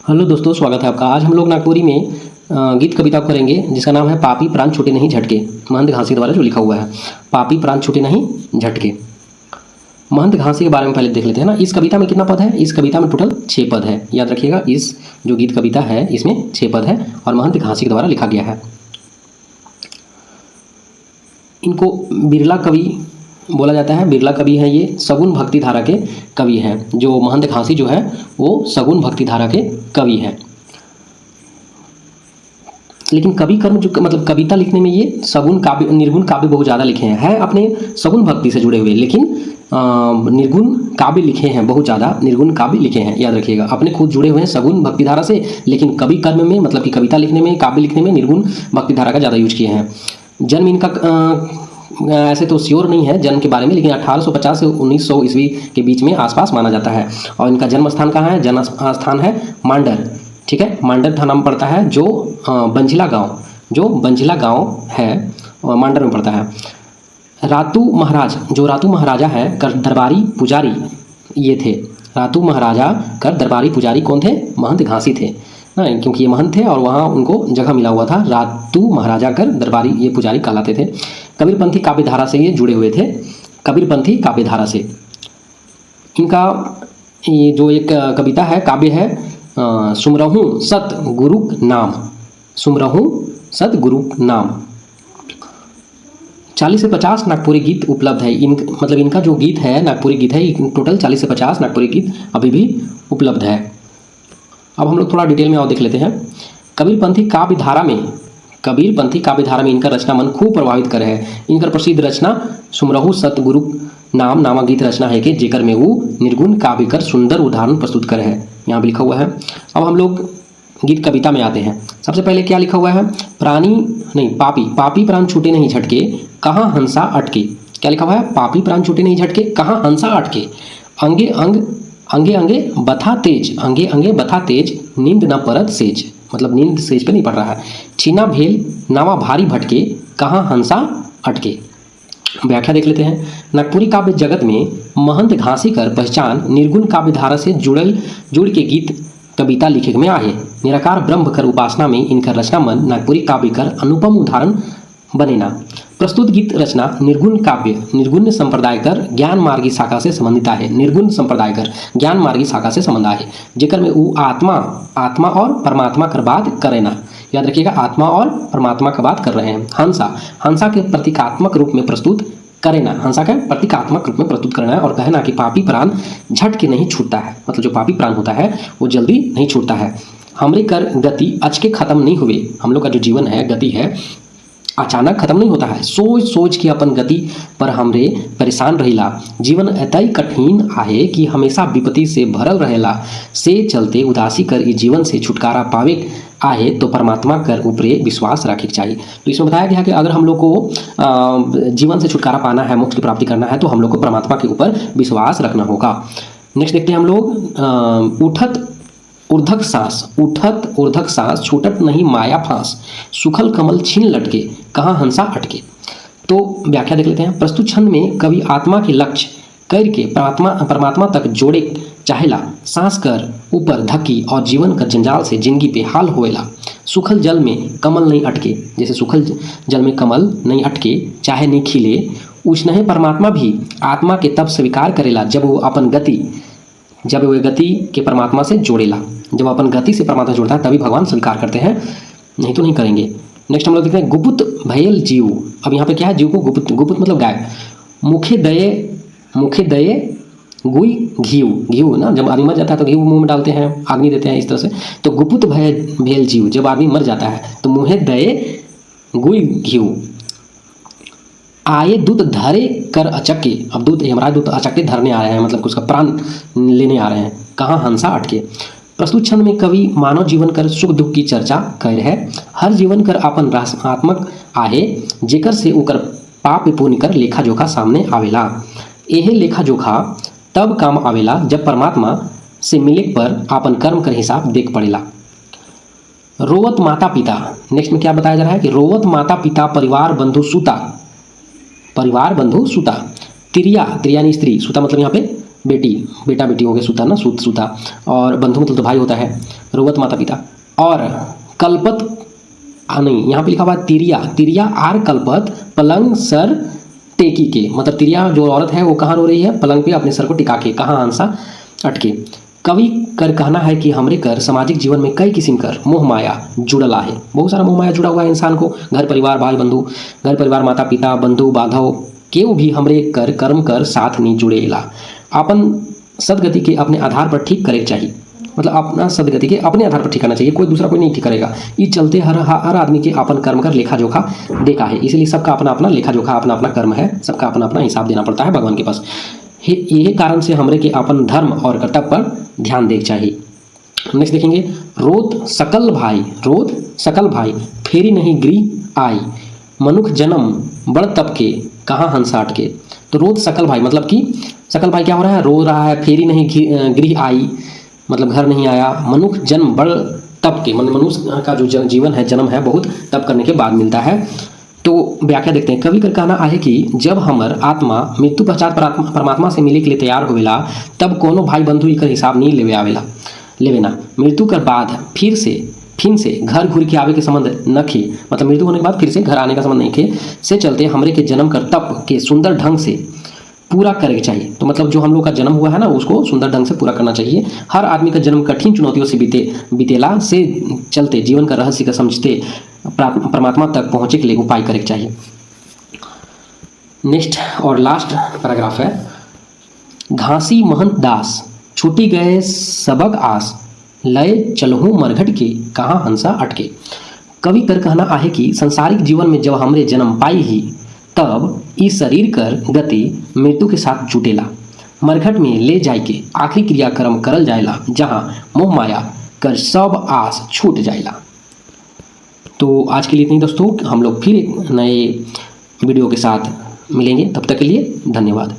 Hello दोस्तों, स्वागत है आपका। आज हम लोग नागपुरी में गीत कविता को करेंगे जिसका नाम है पापी प्राण छूटे नहीं झटके। महंत घासी द्वारा जो लिखा हुआ है, पापी प्राण छूटे नहीं झटके। महंत घासी के बारे में पहले देख लेते हैं ना। इस कविता में कितना पद है? इस कविता में टोटल 6 पद है। याद रखिएगा, इस जो गीत कविता है इसमें 6 पद है और महंत घासी के द्वारा लिखा गया है। इनको बिरला कवि बोला जाता है। बिरला कवि है ये, सगुन भक्ति धारा के कवि हैं। जो महंत घासी जो है वो सगुन भक्ति धारा के कवि हैं। लेकिन कवि कर्म जो मतलब कविता लिखने में ये सगुन काव्य निर्गुण काव्य बहुत ज़्यादा लिखे हैं अपने सगुन भक्ति से जुड़े हुए, लेकिन निर्गुण काव्य लिखे हैं, बहुत ज़्यादा निर्गुण काव्य लिखे हैं। याद रखिएगा, अपने खुद जुड़े हुए हैं सगुन भक्ति धारा से, लेकिन कवि कर्म में मतलब कि कविता लिखने में, काव्य लिखने में निर्गुण भक्ति धारा का ज़्यादा यूज किए हैं। जन्म इनका ऐसे तो श्योर नहीं है जन्म के बारे में, लेकिन 1850 से 1900 ईस्वी के बीच में आसपास माना जाता है। और इनका जन्म स्थान कहाँ है? जन्म स्थान है मांडर। ठीक है, मांडर थाना में पड़ता है, जो बंजिला गांव है मांडर में पड़ता है। रातू महाराज, जो रातू महाराजा है कर दरबारी पुजारी ये थे। रातू महाराजा कर दरबारी पुजारी कौन थे? महंत घासी थे ना, क्योंकि ये महंत थे और वहाँ उनको जगह मिला हुआ था। रातू महाराजा कर दरबारी ये पुजारी कहलाते थे। कबीरपंथी काव्य धारा से ये जुड़े हुए थे, कबीरपंथी काव्य धारा से। इनका ये जो एक कविता है, काव्य है, सुमरहूँ सत गुरु नाम। सुमरहूँ सत गुरु नाम। 40 से 50 नागपुरी गीत उपलब्ध है। मतलब इनका जो गीत है नागपुरी गीत है, टोटल 40 से 50 नागपुरी गीत अभी भी उपलब्ध है। अब हम लोग थोड़ा डिटेल में और देख लेते हैं। कबीरपंथी काव्य धारा में इनका रचना मन खूब प्रभावित करे है। इनका प्रसिद्ध रचना सुमरहु सतगुरु नाम नामक गीत रचना है कि जेकर में वो निर्गुण काव्य कर सुंदर उदाहरण प्रस्तुत करे है। यहाँ भी लिखा हुआ है। अब हम लोग गीत कविता में आते हैं। सबसे पहले क्या लिखा हुआ है? पापी प्राण छूटे नहीं झटके, कहाँ हंसा अटके। क्या लिखा हुआ है? पापी प्राण छूटे नहीं झटके, कहाँ हंसा अटके। अंगे अंगे बथा तेज, नींद न परत सेज। मतलब नींद सेज पे नहीं पड़ रहा है। छीना भेल नावा भारी भटके, कहाँ हंसा अटके। व्याख्या देख लेते हैं। नागपुरी काव्य जगत में महंत घासी कर पहचान निर्गुण काव्य धारा से जुड़ के गीत कविता लिखे में आहे। निराकार ब्रह्म कर उपासना में इनका रचना मन नागपुरी काव्य कर अनुपम उदाहरण बनेना। प्रस्तुत गीत रचना निर्गुण काव्य निर्गुण संप्रदाय कर ज्ञान मार्गी शाखा से संबंधित है। निर्गुण संप्रदाय कर ज्ञान मार्गी शाखा से संबंध है, जेकर में वो आत्मा और परमात्मा कर बात करे ना। याद रखिएगा, आत्मा और परमात्मा का बात कर रहे हैं। हंसा के प्रतीकात्मक रूप में प्रस्तुत करे ना। हंसा का प्रतीकात्मक रूप में प्रस्तुत करना है और कहना कि पापी प्राण झट के नहीं छूटता है। मतलब जो पापी प्राण होता है वो जल्दी नहीं छूटता है। हमरे कर गति अचके खत्म नहीं हुए। हम लोग का जो जीवन है, गति है, अचानक खत्म नहीं होता है। सोच के अपन गति पर हमरे परेशान रहिला। जीवन एतई कठिन आहे कि हमेशा विपत्ति से भरल रहेला। से चलते उदासी कर इस जीवन से छुटकारा पावे आहे तो परमात्मा कर ऊपरे विश्वास रखे चाहिए। तो इसमें बताया गया कि अगर हम लोग को जीवन से छुटकारा पाना है, मोक्ष की प्राप्ति करना है, तो हम लोग को परमात्मा के ऊपर विश्वास रखना होगा। नेक्स्ट देखते हैं हम लोग। उठत ऊर्धक सांस छूटत नहीं माया फांस, सुखल कमल छीन लटके, कहाँ हंसा अटके। तो व्याख्या देख लेते हैं। प्रस्तुत छंद में कवि आत्मा के लक्ष्य करके परमात्मा तक जोड़े चाहेला। सांस कर ऊपर धक्की और जीवन कर जंजाल से जिंदगी पे हाल होएला। सुखल जल में कमल नहीं अटके, जैसे सुखल जल में कमल नहीं अटके चाहे नहीं खिले, उसने परमात्मा भी आत्मा के तब स्वीकार करेला जब वो गति के परमात्मा से जोड़ेला। जब अपन गति से परमात्मा जोड़ता है तभी भगवान स्वीकार करते हैं, नहीं तो नहीं करेंगे। नेक्स्ट हम लोग देखते हैं। गुपुत भयल जीव। अब यहाँ पे क्या है? जीव को गुपुत मतलब गाय। मुखे दये गुई घीव ना, जब आदमी मर जाता है तो घीव मुंह में डालते हैं, अग्नि देते हैं, इस तरह से। तो गुपुत भयल जीव, जब आदमी मर जाता है तो मुहे दये गुई घीव। आए दूत धरे कर अचके। अब यमराज दूत अचके धरने आ रहे हैं, मतलब उसका प्राण लेने आ रहे हैं। कहाँ हंसा अटके। प्रस्तुत छंद में कवि मानव जीवन कर सुख दुख की चर्चा कर है। हर जीवन कर अपन रचनात्मक आहे, जेकर से ओकर पाप पुण्य कर लेखा जोखा सामने आवेला। यह लेखा जोखा तब काम आवेला जब परमात्मा से मिले पर अपन कर्म कर हिसाब देख पड़ेला। रोवत माता पिता। नेक्स्ट में क्या बताया जा रहा है कि रोवत माता पिता परिवार बंधु सुता। तिरिया यानी स्त्री, सुता मतलब यहाँ पे बेटी, बेटा बेटी हो गए, सूता ना, सूत सूता, और बंधु मतलब तो भाई होता है, रोवत माता पिता, और कल्पत नहीं, यहाँ पे लिखा हुआ तिरिया, तिरिया आर कल्पत पलंग सर टेकी के, मतलब तिरिया जो औरत है वो कहाँ रो रही है, पलंग पे अपने सर को टिका के, कहाँ हंसा अटके। कवि कर कहना है कि हमरे कर सामाजिक जीवन में कई किस्म कर मोह माया जुड़ला है, बहुत सारा मोह माया जुड़ा हुआ है इंसान को, घर परिवार भाई बंधु, घर परिवार माता पिता बंधु बांधव केव भी हमरे कर कर्म कर साथ नहीं जुड़ेला। अपन सदगति के अपने आधार पर ठीक करे चाहिए, मतलब अपना सदगति के अपने आधार पर ठीक करना चाहिए, कोई दूसरा कोई नहीं ठीक करेगा। ये चलते हर आदमी के अपन कर्म कर लेखा जोखा देखा है, इसलिए सबका अपना अपना लेखा जोखा, अपना अपना कर्म है, सबका अपना अपना हिसाब देना पड़ता है भगवान के पास। यही कारण से हमरे के अपन धर्म और कर्तव्य पर ध्यान देना चाहिए। नेक्स्ट देखेंगे, रोत सकल भाई, रोत सकल भाई फेरी नहीं गृह आई, मनुख जन्म बड़ तप के कहाँ हंसाट के। तो रोत सकल भाई मतलब कि सकल भाई क्या हो रहा है, रो रहा है, फेरी नहीं गृह आई मतलब घर नहीं आया, मनुख जन्म बड़ तप के, मतलब मनुष्य का जो जीवन है, जन्म है, बहुत तप करने के बाद मिलता है। तो व्याख्या देखते हैं, कवि का कहना है कि जब हमर आत्मा मृत्यु पश्चात परमात्मा से मिले के लिए तैयार होवेला, तब कोनो भाई बंधु एकर हिसाब नहीं लेवेना। मृत्यु के बाद फिर से घर घूर के आवे के संबंध न खे, मतलब मृत्यु होने के बाद फिर से घर आने का संबंध नहीं खे, से चलते हमरे के जन्म कर तप के सुंदर ढंग से पूरा करके चाहिए। तो मतलब जो हम लोग का जन्म हुआ है ना, उसको सुंदर ढंग से पूरा करना चाहिए। हर आदमी का जन्म कठिन चुनौतियों से बीतेला, से चलते जीवन का रहस्य का समझते परमात्मा तक पहुँचे के लिए उपाय करे चाहिए। नेक्स्ट और लास्ट पैराग्राफ है, घासी महंत दास छूटी गए सबक आस, लय चलहूँ मरघट के कहाँ हंसा अटके। कवि कर कहना है कि संसारिक जीवन में जब हमरे जन्म पाई ही, तब इस शरीर कर गति मृत्यु के साथ जुटेला, मरघट में ले जाए के आखिरी क्रियाक्रम करल जाएला, जहाँ मोह माया कर सब आस छूट जाएला। तो आज के लिए इतनी दोस्तों, हम लोग फिर एक नए वीडियो के साथ मिलेंगे, तब तक के लिए धन्यवाद।